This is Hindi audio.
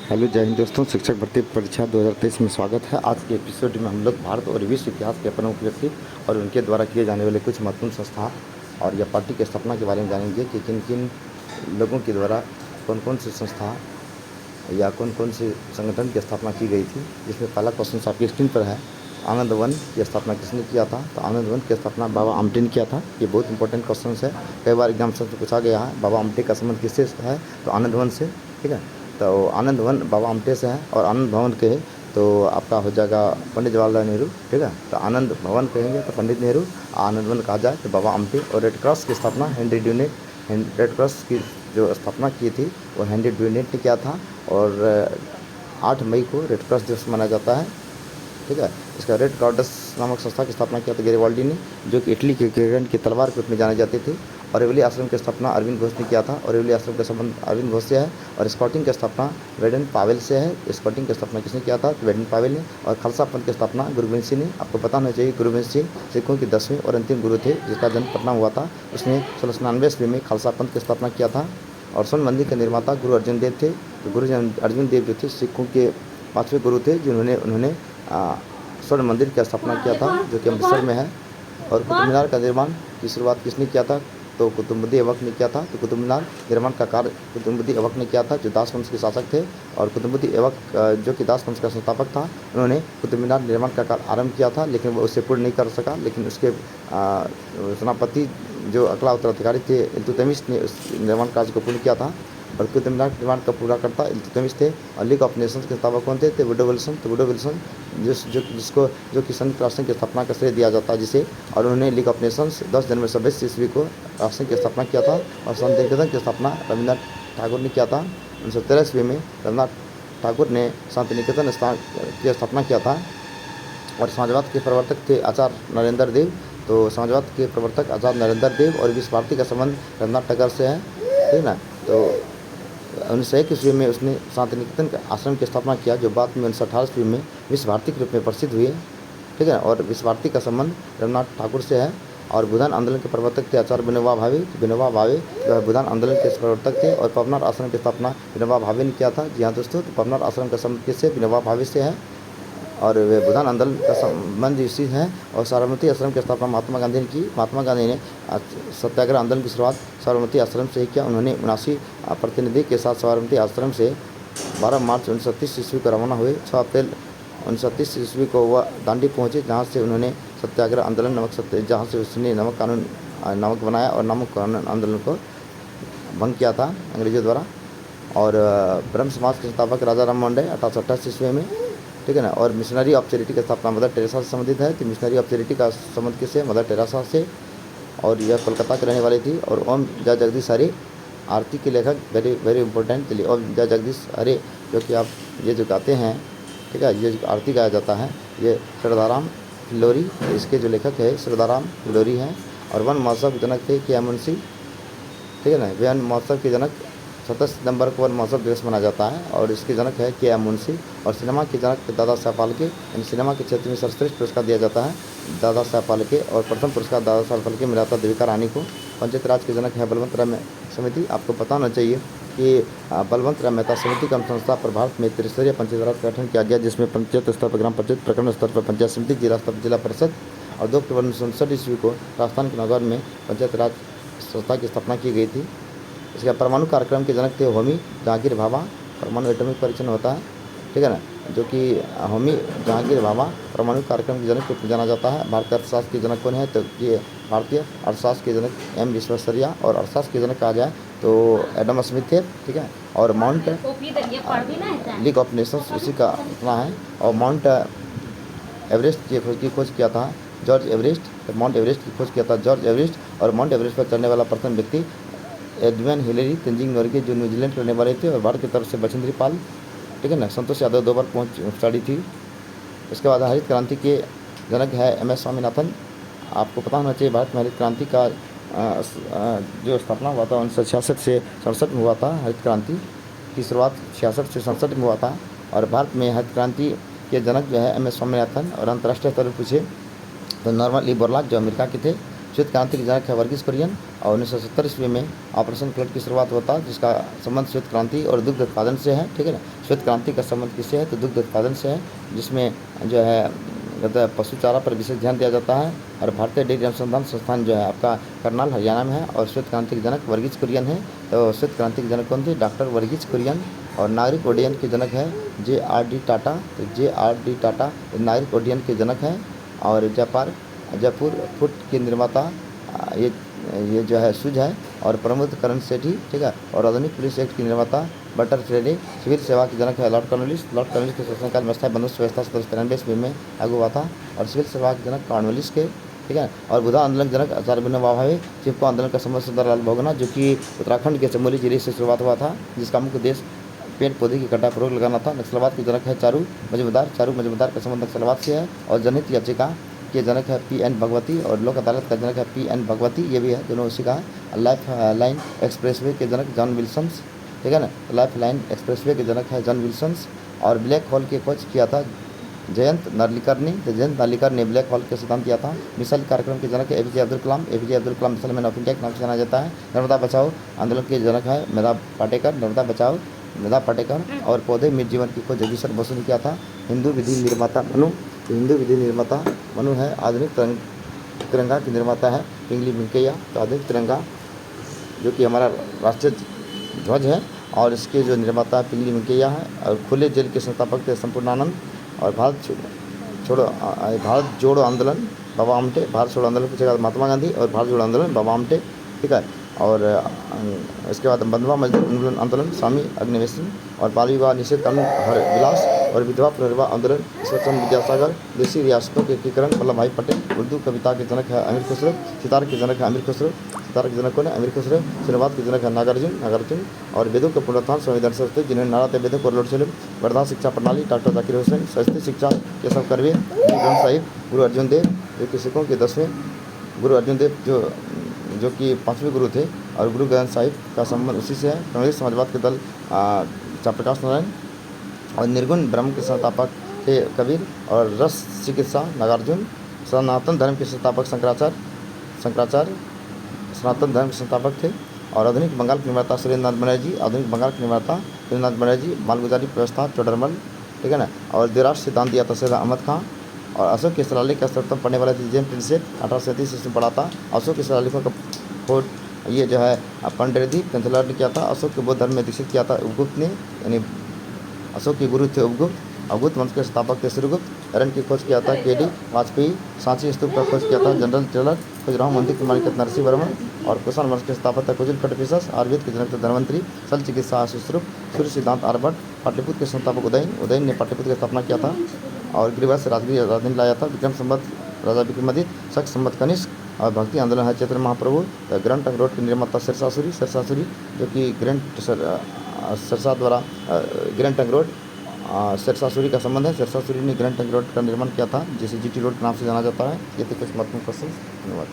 हेलो जय हिंद दोस्तों। शिक्षक भर्ती परीक्षा 2023 में स्वागत है। आज के एपिसोड में हम लोग भारत और विश्व इतिहास के प्रमुख व्यक्ति और उनके द्वारा किए जाने वाले कुछ महत्वपूर्ण संस्थान और या पार्टी की स्थापना के बारे में जानेंगे कि किन किन लोगों के द्वारा कौन कौन सी संस्था या कौन कौन से संगठन की स्थापना की गई थी। जिसमें पहला क्वेश्चन आपकी स्क्रीन पर है, आनंद वन की स्थापना किसने किया था? तो आनंद वन की स्थापना बाबा आमटे ने किया था। ये बहुत इंपॉर्टेंट क्वेश्चन है, कई बार एग्जाम से पूछा गया है। बाबा आमटे का संबंध किससे है? तो आनंद वन से। ठीक है, तो आनंद वन बाबा आमटे से है। और आनंद भवन कहे तो आपका हो जाएगा पंडित जवाहरलाल नेहरू। ठीक है, तो आनंद भवन कहेंगे तो पंडित नेहरू, आनंद वन कहा जाए तो बाबा आमटे। और रेड क्रॉस की स्थापना हेनरी ड्यूनेट, रेड क्रॉस की जो स्थापना की थी वो हेनरी ड्यूनेट ने किया था। और 8 मई को रेड क्रॉस दिवस मनाया जाता है। ठीक है, इसका रेड क्रॉस नामक संस्था की स्थापना किया था गैरिबाल्डी ने, जो कि इटली के की तलवार के रूप में जाने जाते थे। और एवली आश्रम की स्थापना अरविंद घोष ने किया था और एवली आश्रम का संबंध अरविंद घोष से है। और स्कॉटिंग की स्थापना वेडन पावेल से है। स्कॉटिंग की स्थापना किसने किया था? तो वेडन पावेल ने। और खालसा पंथ की स्थापना गुरु गोबिंद सिंह ने। आपको पता होना चाहिए गुरु गोबिंद सिंह सिखों के 10वें और अंतिम गुरु थे, जिसका जन्म पटना हुआ था। उसने 1699 ईस्वी में खालसा पंथ की स्थापना किया था। और स्वर्ण मंदिर के निर्माता गुरु अर्जुन देव थे। तो गुरु अर्जुन देव जो थे सिखों के 5वें गुरु थे, जिन्होंने उन्होंने स्वर्ण मंदिर की स्थापना किया था, जो कि अमृतसर में है। और कुतुब मीनार का निर्माण की शुरुआत किसने किया था? तो कुतुबुद्दीन ऐबक ने किया था। तो कुतुब मीनार निर्माण का कार्य कुतुबुद्दीन ऐबक ने किया था, जो दास वंश के शासक थे। और कुतुबुद्दीन ऐबक जो कि दास वंश का संस्थापक था, उन्होंने कुतुब मीनार निर्माण का कार्य आरंभ किया था, लेकिन वो उससे पूर्ण नहीं कर सका। लेकिन उसके सेनापति जो अगला उत्तराधिकारी थे इल्तुतमिश ने उस निर्माण कार्य को पूर्ण किया था। और कुतुब मीनार निर्माण का पूरा करता इल्तुतमिश थे। और लीग ऑफ नेशंस के संस्थापक कौन थे? Woodrow Wilson. तो वुडरो विल्सन जो कि संयुक्त राष्ट्र की स्थापना का श्रेय दिया जाता है जिसे। और उन्होंने लीग ऑफ नेशंस 10 जनवरी 1920 ईस्वी को राष्ट्र की स्थापना किया था। और शांति निकेतन की स्थापना रविन्द्रनाथ ठाकुर ने किया था। 1913 ईस्वी में रविन्द्रनाथ ठाकुर ने शांति निकेतन की स्थापना किया था। और समाजवाद के प्रवर्तक थे आचार्य नरेंद्र देव। तो समाजवाद के प्रवर्तक आचार्य नरेंद्र देव और विश्व भारती का संबंध रविन्द्रनाथ टैगोर से है। ठीक ना। तो 1901 ईस्वी में उसने शांति निकेतन आश्रम की स्थापना किया, जो बाद में 1918 ईस्वी में विश्व भारती के रूप में प्रसिद्ध हुए। ठीक है, और विश्व भारती का संबंध रविन्द्रनाथ ठाकुर से है। और भूदान आंदोलन के प्रवर्तक थे आचार्य विनोबा भावे। विनोबा भावे जो है भूदान आंदोलन के प्रवर्तक थे। और पवनार आश्रम की स्थापना विनोबा भावे ने किया था। जी हाँ दोस्तों, तो पवनार आश्रम का संबंध किससे? विनोबा भावे से है। और वे भूदान आंदोलन का संबंध इसी है। और साबरमती आश्रम की स्थापना महात्मा गांधी ने की। महात्मा गांधी ने सत्याग्रह आंदोलन की शुरुआत साबरमती आश्रम से ही किया। उन्होंने 79 प्रतिनिधि के साथ साबरमती आश्रम से 12 मार्च 1930 ईस्वी को रवाना हुए। 6 अप्रैल 1930 ईस्वी को वह दांडी पहुँचे, जहाँ से उन्होंने सत्याग्रह आंदोलन जहाँ से उसने नमक बनाया और नमक कानून आंदोलन को भंग किया था अंग्रेजों द्वारा। और ब्रह्म समाज के संस्थापक राजा राम मोहन राय 1828 ईस्वी में। ठीक है ना। और मिशनरी ऑफ चैरिटी की स्थापना मदर टेरेसा से संबंधित है। तो मिशनरी ऑफ चैरिटी का संबंध किससे? मदर टेरेसा से। और यह कोलकाता के रहने वाली थी। और ओम जय जगदीश हरे आरती के लेखक, वेरी वेरी इंपॉर्टेंट। चलिए, ओम जय जगदीश हरे जो कि आप ये जो गाते हैं, ठीक है, ये जो आरती गाया जाता है, ये श्रद्धाराम फिल्लोरी, इसके जो लेखक है श्रद्धाराम फिल्लोरी हैं। और वन महोत्सव के जनक थे के मुंशी। ठीक है ना। वन महोत्सव के जनक 27 सितंबर को वन महोत्सव दिवस मनाया जाता है। और इसके जनक है के मुंशी। और सिनेमा के जनक दादा साहब फाल्के। सिनेमा के क्षेत्र में सर्वश्रेष्ठ पुरस्कार दिया जाता है दादा साहब फाल्के। और प्रथम पुरस्कार दादा साहब फाल्के मिला था देविका रानी को। पंचायत राज के जनक है बलवंत राय समिति। आपको पता होना चाहिए कि बलवंत राय मेहता समिति का संस्था पर भारत में त्रिस्तरीय पंचायत राज का गठन किया गया, जिसमें पंचायत स्तर पर ग्राम पंचायत, प्रखंड स्तर पर पंचायत समिति, जिला स्तर पर जिला परिषद। और 2 अक्टूबर 1959 ईस्वी को राजस्थान के नौगढ़ में पंचायत राज संस्था की स्थापना की गई थी। इसका परमाणु कार्यक्रम के जनक थे होमी जहांगीर भाभा। परमाणु एटॉमिक परीक्षण होता है, ठीक है ना, जो कि होमी जहांगीर भाभा परमाणु कार्यक्रम के जनक के रूप में जाना जाता है। भारतीय अर्थशास्त्र के जनक कौन है? तो ये भारतीय अर्थशास्त्र के जनक एम विश्वेश्वरैया। और अर्थशास्त्र के जनक कहा जाए तो एडम स्मिथ थे। ठीक है। और माउंट लीग ऑफ नेशंस उसी का अपना है। और माउंट एवरेस्ट की खोज किया था जॉर्ज एवरेस्ट। माउंट एवरेस्ट की खोज किया था जॉर्ज एवरेस्ट। और माउंट एवरेस्ट पर चढ़ने वाला प्रथम व्यक्ति एडविन हिलेरी तेंजिंग नोर्गे, जो न्यूजीलैंड के रहने वाले थे। और भारत की तरफ से बछेंद्री पाल। ठीक है ना। संतोष यादव 2 बार चढ़ी थी। इसके बाद हरित क्रांति के जनक है MS स्वामीनाथन। आपको पता होना चाहिए भारत में हरित क्रांति का जो स्थापना हुआ था 1966 से 67 में हुआ था। हरित क्रांति की शुरुआत 66 से 67 में हुआ था। और भारत में हरित क्रांति के जनक जो है MS स्वामीनाथन। और अंतर्राष्ट्रीय स्तर पर पूछे तो नॉर्मन ई बोरलॉग जो अमेरिका के थे श्वेत क्रांति के जनक है वर्गीज कुरियन। और 1970 ईस्वी में ऑपरेशन फ्लड की शुरुआत होता है, जिसका संबंध श्वेत क्रांति और दुग्ध उत्पादन से है। ठीक है ना, श्वेत क्रांति का संबंध किससे है तो दुग्ध उत्पादन से है, जिसमें जो है पशु चारा पर विशेष ध्यान दिया जाता है। और भारतीय डेयरी अनुसंधान संस्थान जो है आपका करनाल हरियाणा में है। और श्वेत क्रांति के जनक वर्गीज कुरियन है। तो श्वेत क्रांति के जनक कौन थे, डॉक्टर वर्गीज कुरियन। और नागरिक उड्डयन के जनक है JRD टाटा। तो JRD टाटा नागरिक उड्डयन के जनक हैं। और जयपुर फुट के निर्माता ये जो है सुज है। और प्रमोद करण सेठी, ठीक है। और आधुनिक पुलिस एक्ट की निर्माता बटर फ्रेडे। सिविल सेवा के जनक है लॉर्ड कॉर्नवालिस। लॉर्ड कॉर्नवालिस के शासनकाल में अस्थायी बंदोबस्त व्यवस्था 1793 ईस्वी में लागू हुआ था। और सिविल सेवा के जनक कॉर्नवालिस के, ठीक है। और बुधा आंदोलन जनक आचार्य विनोबा भावे। चिपको आंदोलन का संबंध सुंदरलाल बहुगुणा, जो कि उत्तराखंड के चमोली जिले से शुरुआत हुआ था, जिसका मुख्य उद्देश्य पेड़ पौधे की कटाई पर रोक लगाना था। नक्सलवाद के जनक है चारू मजूमदार। चारू मजूमदार का संबंध नक्सलवाद से है। और जनहित याचिका के जनक है PN भगवती। और लोक अदालत का जनक है PN भगवती, ये भी है, दोनों उसी का है। लाइफ लाइन एक्सप्रेसवे के जनक जॉन विल्सन्स, ठीक है ना। लाइफ लाइन एक्सप्रेसवे के जनक है जॉन विल्सन्स। और ब्लैक होल की खोज किया था जयंत नार्लिकर ने। जयंत नार्लिकर ने ब्लैक होल के सिद्धांत दिया था। मिसाइल कार्यक्रम के जनक है APJ Abdul Kalam. APJ Abdul Kalam missile man of India के नाम से जाना जाता है। नर्मदा बचाओ आंदोलन के जनक है मेधा पाटेकर। नर्मदा बचाओ मेधा पाटेकर। और पौधे में जीवन की खोज जगदीश बसु ने किया था। हिंदू विधि निर्माता मनु। हिंदू विधि निर्माता मनु है। आधुनिक तिरंगा की निर्माता है पिंगली वेंकैया। तो आधुनिक तिरंगा जो कि हमारा राष्ट्रीय ध्वज है, और इसके जो निर्माता पिंगली वेंकैया है। और खुले जेल के संस्थापक थे संपूर्णानंद। और भारत जोड़ो आंदोलन बाबा आमटे। भारत छोड़ो आंदोलन की जगह महात्मा गांधी। और भारत जोड़ो आंदोलन बाबा आमटे, ठीक है। और इसके बाद बंधुआ मजदूर आंदोलन स्वामी अग्निवेशन। और बाल विवाह निषेध कानून हर विलास। और विधवा पुनर्विवाह आंदोलन ईश्वरचंद्र विद्यासागर। देशी रियासतों के एकीकरण वल्लभ भाई पटेल। उर्दू कविता के जनक है अमीर खुसरो। सितार के जनक है अमीर खुसरो। सितार के जनक कौन है, अमीर खुसरो। शून्यवाद के जनक है नागार्जुन। और वेदों का पुनरुत्थान संविधान सरस्वती, जिन्होंने नारायण वेदों को लोड चले। वर्धा शिक्षा प्रणाली डॉक्टर जाकिर हुसैन। सरस्वती शिक्षा केशव करवे। ग्रंथ साहिब गुरु अर्जुन देव, जो कि सिखों के 10वें गुरु अर्जुन देव जो कि 5वें गुरु थे। और गुरु ग्रंथ साहिब का संबंध उसी से है। कांग्रेस समाजवाद के दल जयप्रकाश नारायण। और निर्गुण ब्रह्म के संस्थापक थे कबीर। और रस चिकित्सा नागार्जुन। सनातन धर्म के संस्थापक शंकराचार्य सनातन धर्म के संस्थापक थे। और आधुनिक बंगाल के निर्माता सुरेंद्रनाथ बनर्जी। आधुनिक बंगाल के निर्माता सुरेंद्रनाथ बनर्जी। मालगुजारी व्यवस्था चोडरमल, ठीक है ना। और देराज सिद्धांत दिया था सैयद अहमद खां। और अशोक के शिलालेख का सर्वोत्तम पढ़ने वाला थी जेन प्रिंसेप। 1837 ईस्वी में पढ़ा था। अशोक के शिलालेखों का खोज ये जो है पंडित पेंथलर ने किया था। अशोक के बौद्ध धर्म में दीक्षित किया था उपगुप्त ने, यानी अशोक के गुरु थे उपगुप्त। अवगुप्त वंश के संस्थापक थे श्रीगुप्त। रण की खोज किया था KD वाजपेयी। सांची स्तूप का खोज किया था जनरल टेलर। खजुराहो मंदिर की मालिकत नरसिंह वर्मन। और कुषाण वंश के संस्थापक था कुजिल कटपिसस। आयुर्वेद के जनक थे धनवंतरी। सल चिकित्सा सुश्रुप। सूर्य सिद्धांत आर्यभट्ट। पाटलिपुत्र के संस्थापक उदयन ने पाटलिपुत्र की स्थापना किया था। और गिरिवत से राजधानी लाया था। विक्रम संवत राजा विक्रमादित्य। शक संवत कनिष्क। और भक्ति आंदोलन है चैत्र महाप्रभु। ग्रैंड ट्रंक रोड के निर्माता सिरसासुरी जो कि सिरसा द्वारा ग्रैंड ट्रंक रोड सिरसासुरी का संबंध है। सिरसासुरी ने ग्रैंड ट्रंक रोड का निर्माण किया था, जिसे GT रोड के नाम से जाना जाता है। ये तो कुछ महत्वपूर्ण क्वेश्चन। धन्यवाद।